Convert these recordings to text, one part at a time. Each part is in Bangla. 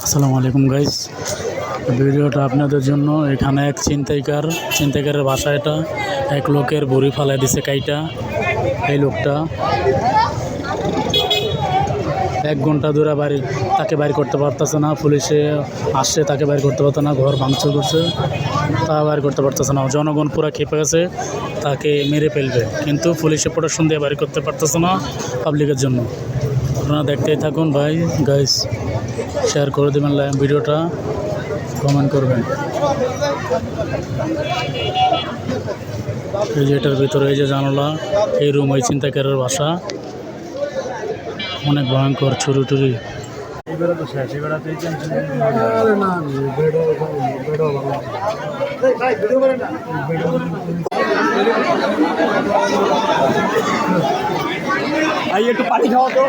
আসসালামু আলাইকুম গাইস, ভিডিওটা আপনাদের জন্য। এখানে এক ছিনতাইকারের বাসা। এটা এক লোকের বড়ি ফালাই দিছে কাইটা। এই লোকটা 1 ঘন্টা ধরে তাকে বাইর করতে পারতেছে না। পুলিশে আসছে, তাকে বাইর করতে পারতো না। ঘর ভাঙচুর করছে, তা বাইর করতে পারতেছে না। জনগণ পুরো খেপে গেছে, তাকে মেরে ফেলবে, কিন্তু পুলিশে প্রোটেকশন দিয়ে বাইর করতে পারতেছে না পাবলিকের জন্য। আপনারা দেখতেই থাকুন ভাই। গাইস, শেয়ার করে দেবেন ভিডিওটা, কমেন্ট করবেন। এই যে এটার ভিতরে এই যে জানালা, এই রুম, ওই ছিনতাইকারের বাসা। অনেক ভয়ঙ্কর, ছুরি টুরি। একটু পানি খাওয়া তো।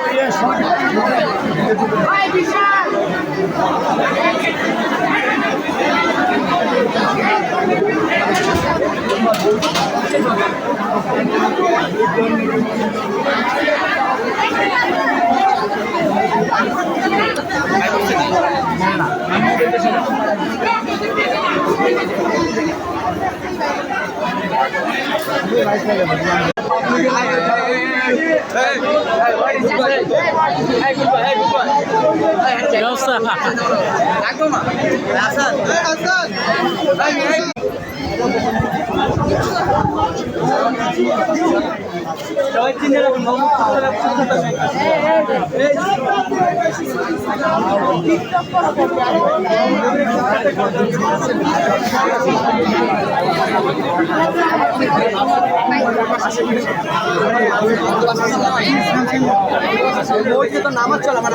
নামাজ চল আমার